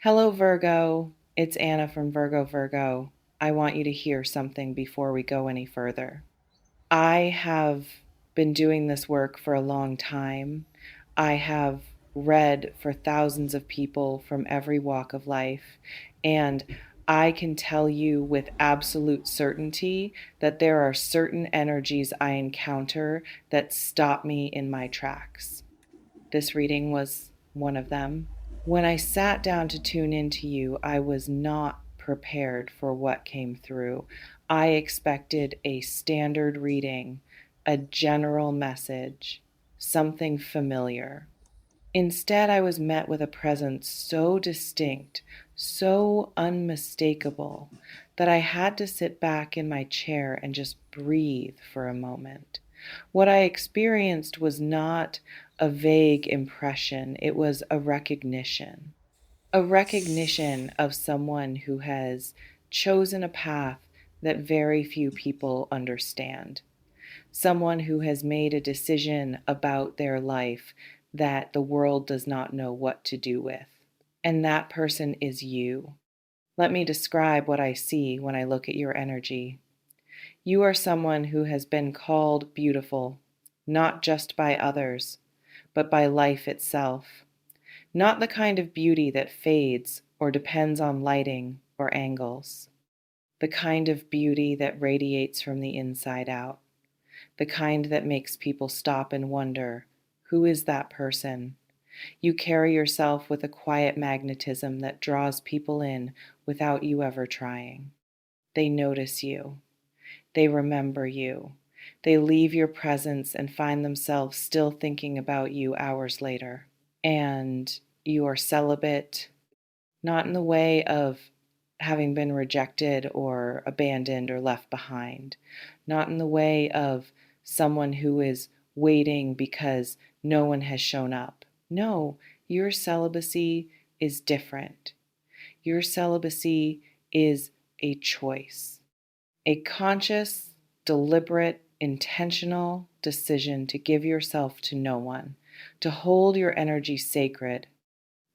Hello, Virgo. It's Anna from Virgo. I want you to hear something before we go any further. I have been doing this work for a long time. I have read for thousands of people from every walk of life, and I can tell you with absolute certainty that there are certain energies I encounter that stop me in my tracks. This reading was one of them. When I sat down to tune into you, I was not prepared for what came through. I expected a standard reading, a general message, something familiar. Instead, I was met with a presence so distinct, so unmistakable, that I had to sit back in my chair and just breathe for a moment. What I experienced was not a vague impression, it was a recognition of someone who has chosen a path that very few people understand, someone who has made a decision about their life that the world does not know what to do with. And that person is you. Let me describe what I see when I look at your energy. You are someone who has been called beautiful, not just by others, but by life itself. Not the kind of beauty that fades or depends on lighting or angles. The kind of beauty that radiates from the inside out. The kind that makes people stop and wonder, who is that person? You carry yourself with a quiet magnetism that draws people in without you ever trying. They notice you. They remember you. They leave your presence and find themselves still thinking about you hours later. And you are celibate, not in the way of having been rejected or abandoned or left behind, not in the way of someone who is waiting because no one has shown up. No, your celibacy is different. Your celibacy is a choice, a conscious, deliberate, intentional decision to give yourself to no one, to hold your energy sacred,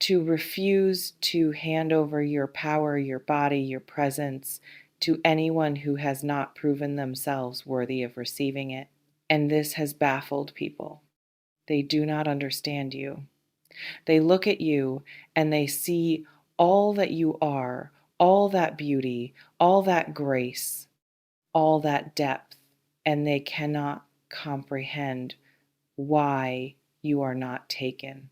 to refuse to hand over your power, your body, your presence to anyone who has not proven themselves worthy of receiving it. And this has baffled people. They do not understand you. They look at you and they see all that you are, all that beauty, all that grace, all that depth, and they cannot comprehend why you are not taken,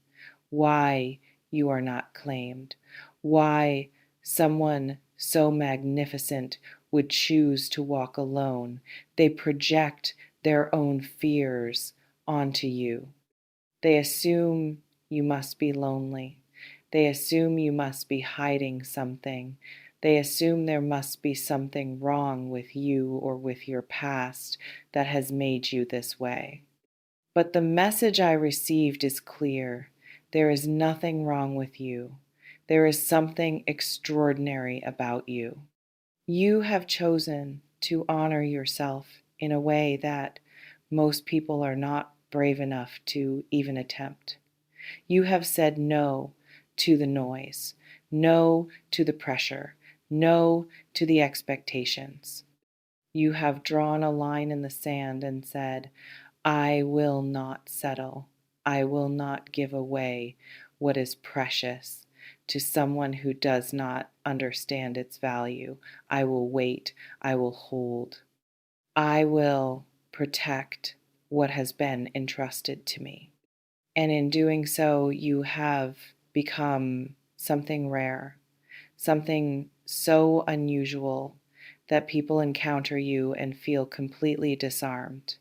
why you are not claimed, why someone so magnificent would choose to walk alone. They project their own fears onto you. They assume you must be lonely. They assume you must be hiding something. They assume there must be something wrong with you or with your past that has made you this way. But the message I received is clear. There is nothing wrong with you. There is something extraordinary about you. You have chosen to honor yourself in a way that most people are not brave enough to even attempt. You have said no to the noise, no to the pressure, no to the expectations. You have drawn a line in the sand and said, I will not settle. I will not give away what is precious to someone who does not understand its value. I will wait. I will hold. I will protect what has been entrusted to me. And in doing so, you have become something rare, something so unusual that people encounter you and feel completely disarmed.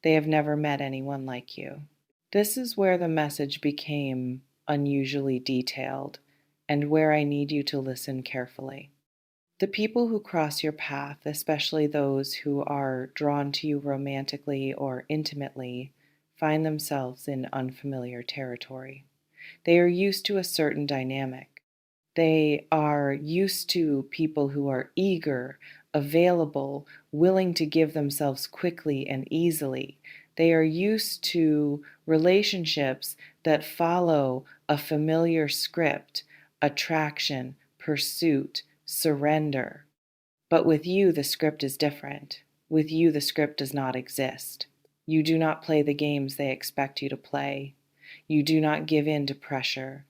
They have never met anyone like you. This is where the message became unusually detailed and where I need you to listen carefully. The people who cross your path, especially those who are drawn to you romantically or intimately, find themselves in unfamiliar territory. They are used to a certain dynamic. They are used to people who are eager, available, willing to give themselves quickly and easily. They are used to relationships that follow a familiar script attraction, pursuit, surrender. But with you, the script is different. With you, the script does not exist. You do not play the games they expect you to play. You do not give in to pressure.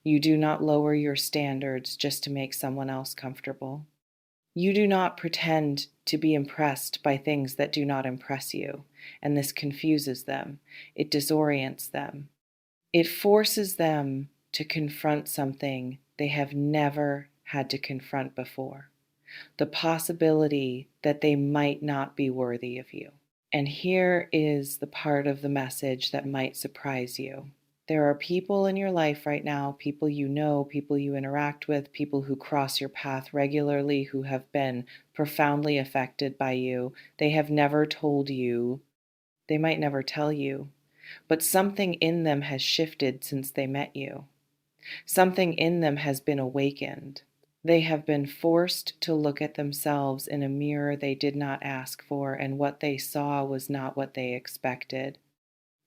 You do not lower your standards just to make someone else comfortable. You do not pretend to be impressed by things that do not impress you, and this confuses them. It disorients them. It forces them to confront something they have never had to confront before, the possibility that they might not be worthy of you. And here is the part of the message that might surprise you. There are people in your life right now, people you know, people you interact with, people who cross your path regularly, who have been profoundly affected by you. They have never told you, they might never tell you, but something in them has shifted since they met you. Something in them has been awakened. They have been forced to look at themselves in a mirror they did not ask for, and what they saw was not what they expected.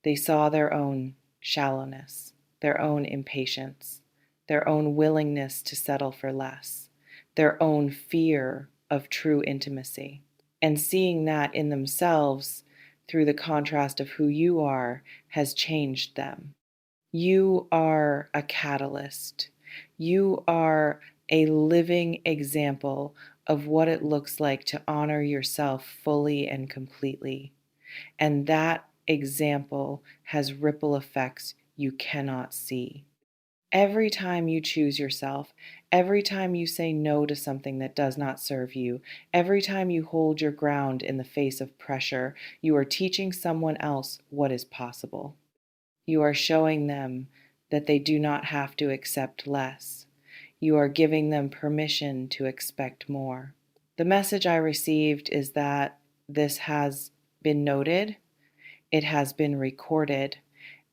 They saw their own shallowness, their own impatience, their own willingness to settle for less, their own fear of true intimacy. And seeing that in themselves through the contrast of who you are has changed them. You are a catalyst. You are a living example of what it looks like to honor yourself fully and completely. And that example has ripple effects you cannot see. Every time you choose yourself, every time you say no to something that does not serve you, every time you hold your ground in the face of pressure, you are teaching someone else what is possible. You are showing them that they do not have to accept less. You are giving them permission to expect more. The message I received is that this has been noted, it has been recorded,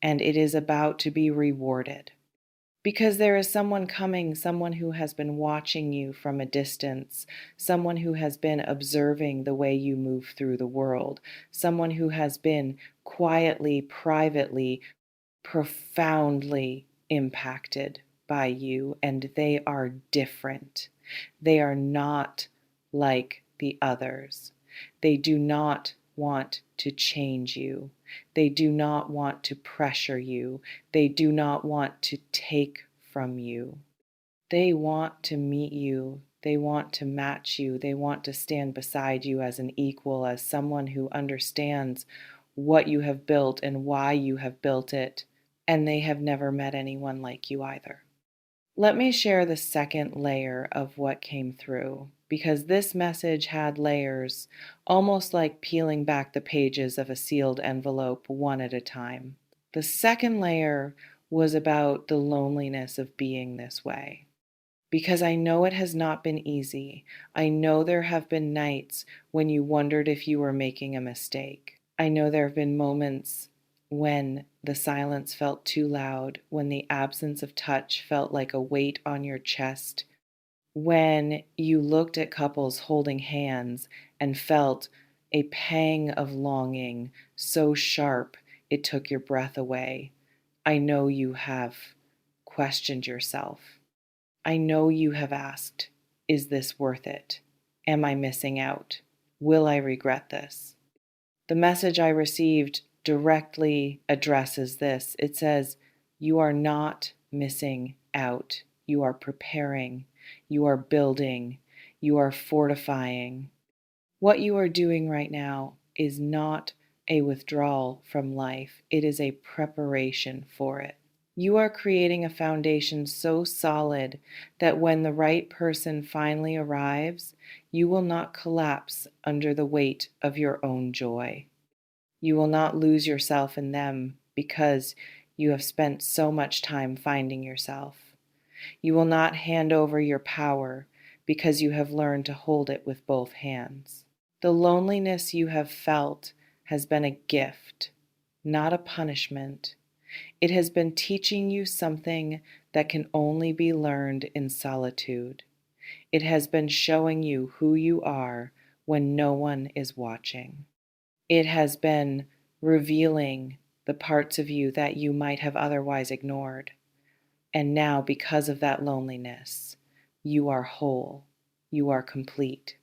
and it is about to be rewarded. Because there is someone coming, someone who has been watching you from a distance, someone who has been observing the way you move through the world, someone who has been quietly, privately, profoundly impacted by you, and they are different. They are not like the others. They do not want to change you. They do not want to pressure you. They do not want to take from you. They want to meet you. They want to match you. They want to stand beside you as an equal, as someone who understands what you have built and why you have built it. And they have never met anyone like you either. Let me share the second layer of what came through, because this message had layers, almost like peeling back the pages of a sealed envelope one at a time. The second layer was about the loneliness of being this way. Because I know it has not been easy. I know there have been nights when you wondered if you were making a mistake. I know there have been moments when the silence felt too loud, when the absence of touch felt like a weight on your chest, when you looked at couples holding hands and felt a pang of longing so sharp it took your breath away. I know you have questioned yourself. I know you have asked, is this worth it? Am I missing out? Will I regret this? The message I received directly addresses this. It says, you are not missing out. You are preparing. You are building. You are fortifying. What you are doing right now is not a withdrawal from life. It is a preparation for it. You are creating a foundation so solid that when the right person finally arrives, you will not collapse under the weight of your own joy. You will not lose yourself in them because you have spent so much time finding yourself. You will not hand over your power because you have learned to hold it with both hands. The loneliness you have felt has been a gift, not a punishment. It has been teaching you something that can only be learned in solitude. It has been showing you who you are when no one is watching. It has been revealing the parts of you that you might have otherwise ignored. And now, because of that loneliness, you are whole. You are complete.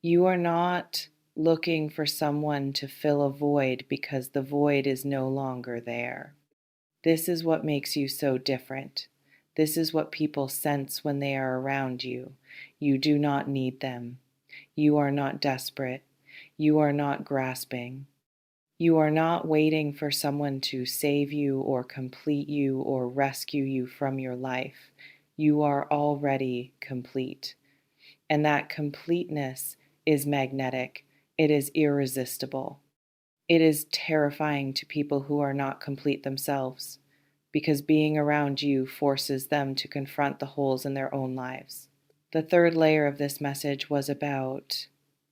You are not looking for someone to fill a void because the void is no longer there. This is what makes you so different. This is what people sense when they are around you. You do not need them. You are not desperate. You are not grasping. You are not waiting for someone to save you or complete you or rescue you from your life. You are already complete. And that completeness is magnetic. It is irresistible. It is terrifying to people who are not complete themselves because being around you forces them to confront the holes in their own lives. The third layer of this message was about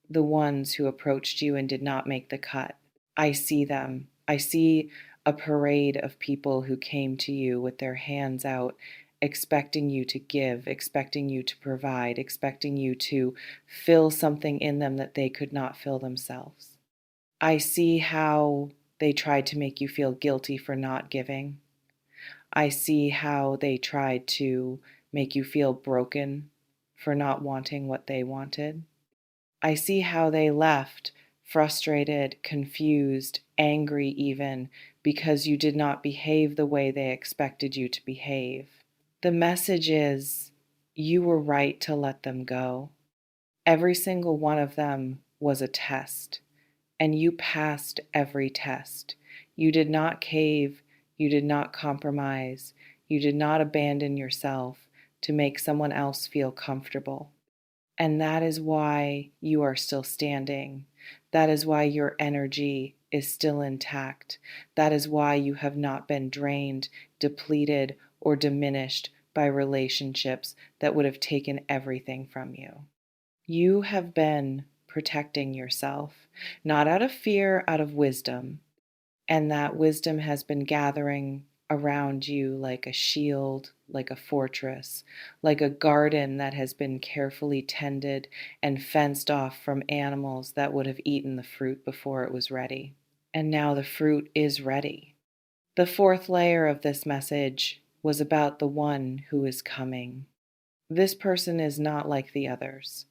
the ones who approached you and did not make the cut. I see them. I see a parade of people who came to you with their hands out, expecting you to give, expecting you to provide, expecting you to fill something in them that they could not fill themselves. I see how they tried to make you feel guilty for not giving. I see how they tried to make you feel broken for not wanting what they wanted. I see how they left frustrated, confused, angry, even because you did not behave the way they expected you to behave. The message is you were right to let them go. Every single one of them was a test, and you passed every test. You did not cave, you did not compromise, you did not abandon yourself to make someone else feel comfortable. And that is why you are still standing. That is why your energy is still intact. That is why you have not been drained, depleted, or diminished by relationships that would have taken everything from you. You have been protecting yourself, not out of fear, out of wisdom. And that wisdom has been gathering around you like a shield, like a fortress, like a garden that has been carefully tended and fenced off from animals that would have eaten the fruit before it was ready. And now the fruit is ready. The fourth layer of this message was about the one who is coming. This person is not like the others.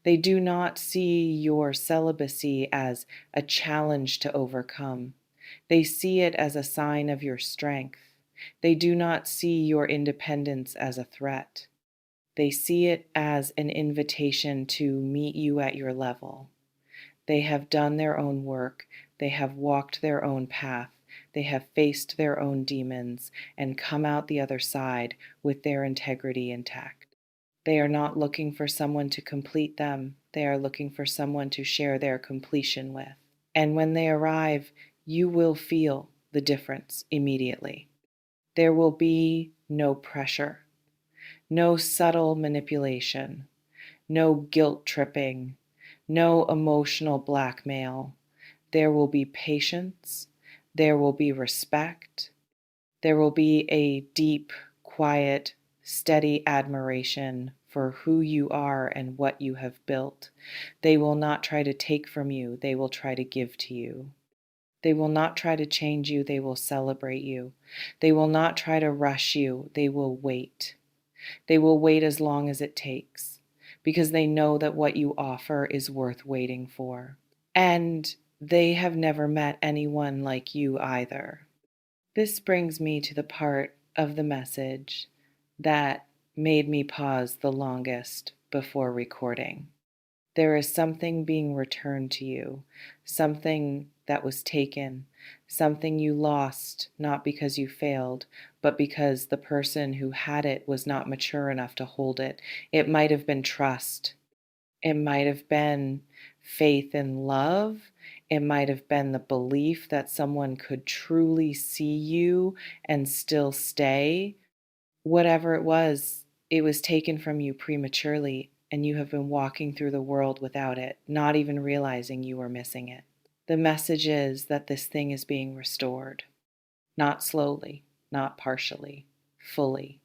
They do not see your celibacy as a challenge to overcome. They see it as a sign of your strength. They do not see your independence as a threat. They see it as an invitation to meet you at your level. They have done their own work. They have walked their own path. They have faced their own demons and come out the other side with their integrity intact. They are not looking for someone to complete them. They are looking for someone to share their completion with. And when they arrive, you will feel the difference immediately. There will be no pressure, no subtle manipulation, no guilt tripping, no emotional blackmail. There will be patience. There will be respect. There will be a deep, quiet, steady admiration for who you are and what you have built. They will not try to take from you, they will try to give to you. They will not try to change you, they will celebrate you. They will not try to rush you, they will wait. They will wait as long as it takes because they know that what you offer is worth waiting for. And they have never met anyone like you either. This brings me to the part of the message that made me pause the longest before recording. There is something being returned to you, something that was taken, something you lost, not because you failed, but because the person who had it was not mature enough to hold it. It might have been trust. It might have been faith and love. It might have been the belief that someone could truly see you and still stay. Whatever it was taken from you prematurely, and you have been walking through the world without it, not even realizing you were missing it. The message is that this thing is being restored, not slowly, not partially, fully.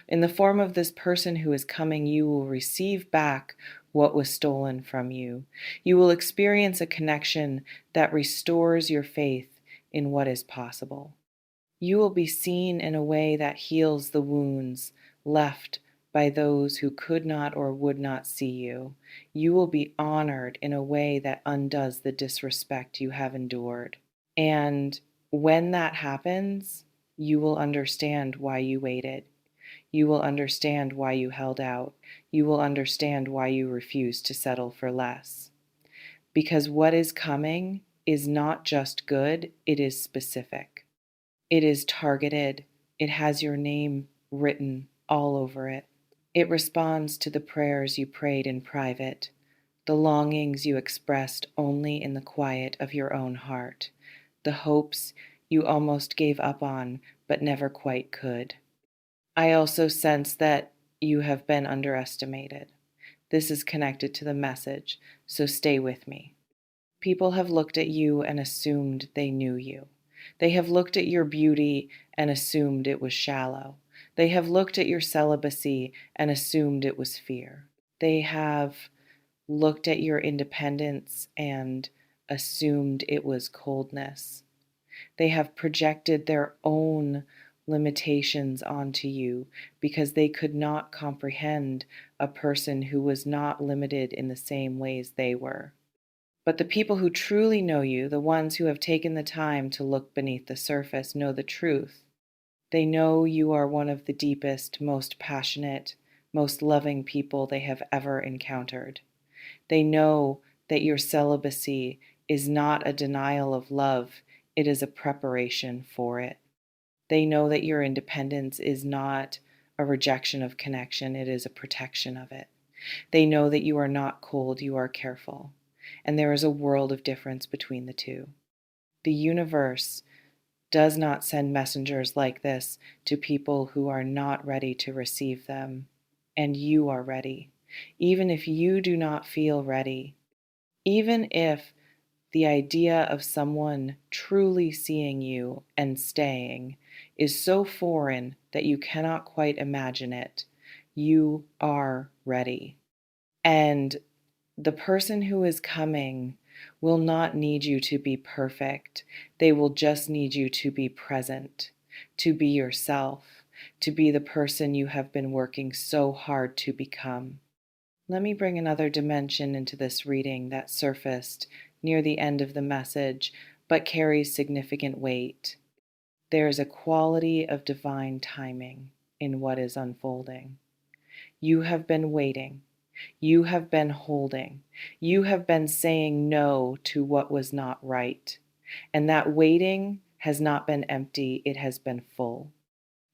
In the form of this person who is coming, you will receive back what was stolen from you. You will experience a connection that restores your faith in what is possible. You will be seen in a way that heals the wounds left by those who could not or would not see you. You will be honored in a way that undoes the disrespect you have endured. And when that happens, you will understand why you waited. You will understand why you held out. You will understand why you refused to settle for less. Because what is coming is not just good, it is specific. It is targeted. It has your name written all over it. It responds to the prayers you prayed in private, the longings you expressed only in the quiet of your own heart, the hopes you almost gave up on but never quite could. I also sense that you have been underestimated. This is connected to the message, so stay with me. People have looked at you and assumed they knew you. They have looked at your beauty and assumed it was shallow. They have looked at your celibacy and assumed it was fear. They have looked at your independence and assumed it was coldness. They have projected their own limitations onto you because they could not comprehend a person who was not limited in the same ways they were. But the people who truly know you, the ones who have taken the time to look beneath the surface, know the truth. They know you are one of the deepest, most passionate, most loving people they have ever encountered. They know that your celibacy is not a denial of love, it is a preparation for it. They know that your independence is not a rejection of connection, it is a protection of it. They know that you are not cold, you are careful. And there is a world of difference between the two. The universe does not send messengers like this to people who are not ready to receive them. And you are ready. Even if you do not feel ready, even if the idea of someone truly seeing you and staying is so foreign that you cannot quite imagine it, you are ready. And the person who is coming will not need you to be perfect. They will just need you to be present, to be yourself, to be the person you have been working so hard to become. Let me bring another dimension into this reading that surfaced near the end of the message, but carries significant weight. There is a quality of divine timing in what is unfolding. You have been waiting. You have been holding. You have been saying no to what was not right. And that waiting has not been empty, it has been full.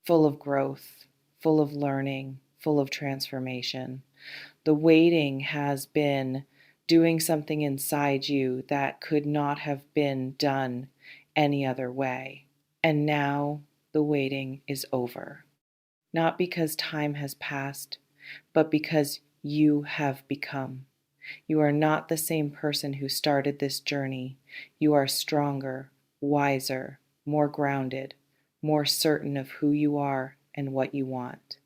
Full of growth, full of learning, full of transformation. The waiting has been doing something inside you that could not have been done any other way. And now the waiting is over. Not because time has passed, but because you have become. You are not the same person who started this journey. You are stronger, wiser, more grounded, more certain of who you are and what you want.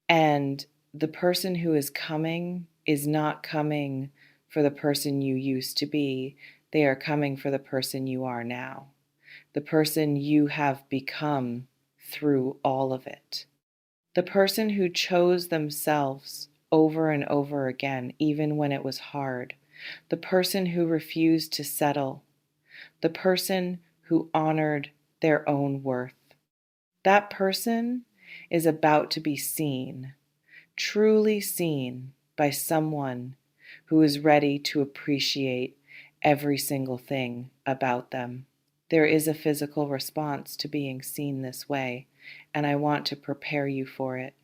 And the person who is coming is not coming for the person you used to be. They are coming for the person you are now, the person you have become through all of it. The person who chose themselves over and over again, even when it was hard. The person who refused to settle. The person who honored their own worth. That person is about to be seen, truly seen by someone who is ready to appreciate every single thing about them. There is a physical response to being seen this way, and I want to prepare you for it.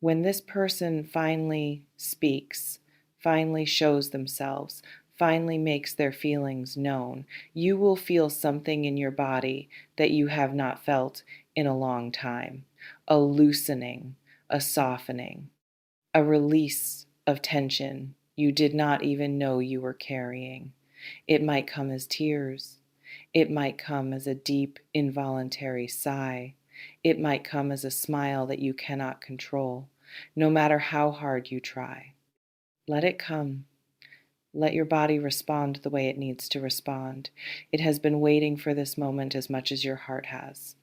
When this person finally speaks, finally shows themselves, finally makes their feelings known, you will feel something in your body that you have not felt in a long time. A loosening, a softening, a release of tension you did not even know you were carrying. It might come as tears. It might come as a deep, involuntary sigh. It might come as a smile that you cannot control, no matter how hard you try. Let it come. Let your body respond the way it needs to respond. It has been waiting for this moment as much as your heart has.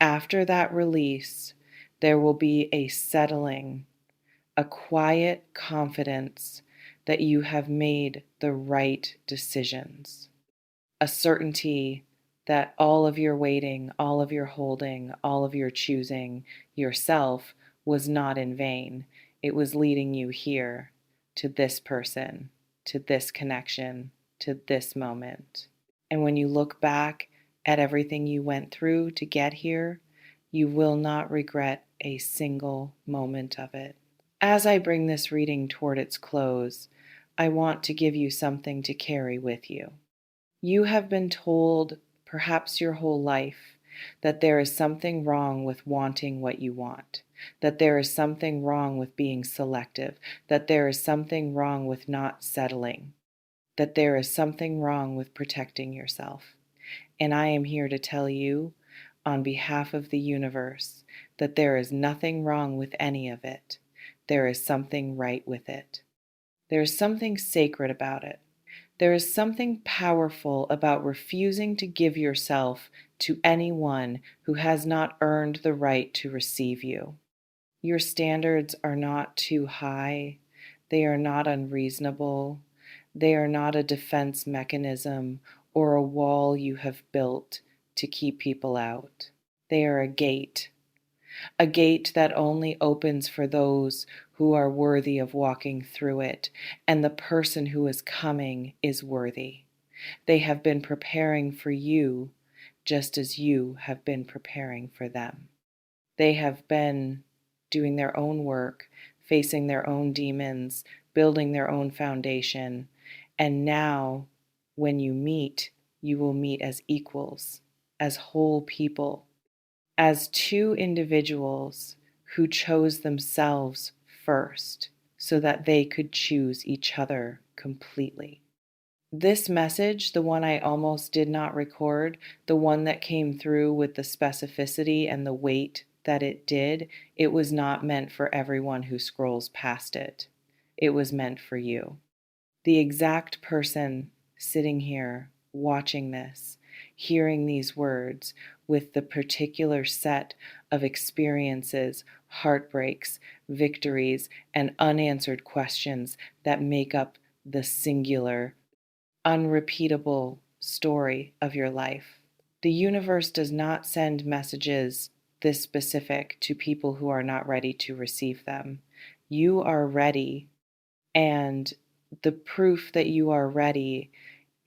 After that release, there will be a settling, a quiet confidence that you have made the right decisions, a certainty that all of your waiting, all of your holding, all of your choosing yourself was not in vain. It was leading you here to this person, to this connection, to this moment. And when you look back at everything you went through to get here, you will not regret a single moment of it. As I bring this reading toward its close, I want to give you something to carry with you. You have been told, perhaps your whole life, that there is something wrong with wanting what you want, that there is something wrong with being selective, that there is something wrong with not settling, that there is something wrong with protecting yourself. And I am here to tell you, on behalf of the universe, that there is nothing wrong with any of it. There is something right with it. There is something sacred about it. There is something powerful about refusing to give yourself to anyone who has not earned the right to receive you. Your standards are not too high. They are not unreasonable. They are not a defense mechanism or a wall you have built to keep people out. They are a gate that only opens for those who are worthy of walking through it, and the person who is coming is worthy. They have been preparing for you just as you have been preparing for them. They have been doing their own work, facing their own demons, building their own foundation, and now, when you will meet as equals, as whole people, as two individuals who chose themselves first so that they could choose each other completely. This message, the one I almost did not record, the one that came through with the specificity and the weight that it did, it was not meant for everyone who scrolls past it. It was meant for you. The exact person sitting here watching this, hearing these words with the particular set of experiences, heartbreaks, victories, and unanswered questions that make up the singular, unrepeatable story of your life. The universe does not send messages this specific to people who are not ready to receive them. You are ready, and the proof that you are ready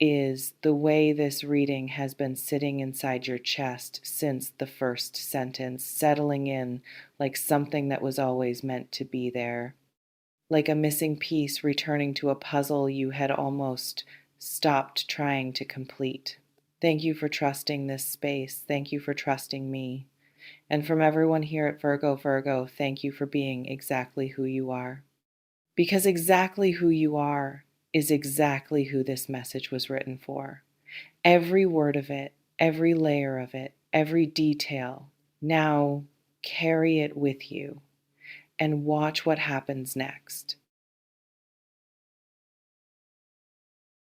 is the way this reading has been sitting inside your chest since the first sentence, settling in like something that was always meant to be there, like a missing piece returning to a puzzle you had almost stopped trying to complete. Thank you for trusting this space. Thank you for trusting me. And from everyone here at Virgo, thank you for being exactly who you are. Because exactly who you are is exactly who this message was written for. Every word of it, every layer of it, every detail. Now carry it with you and watch what happens next.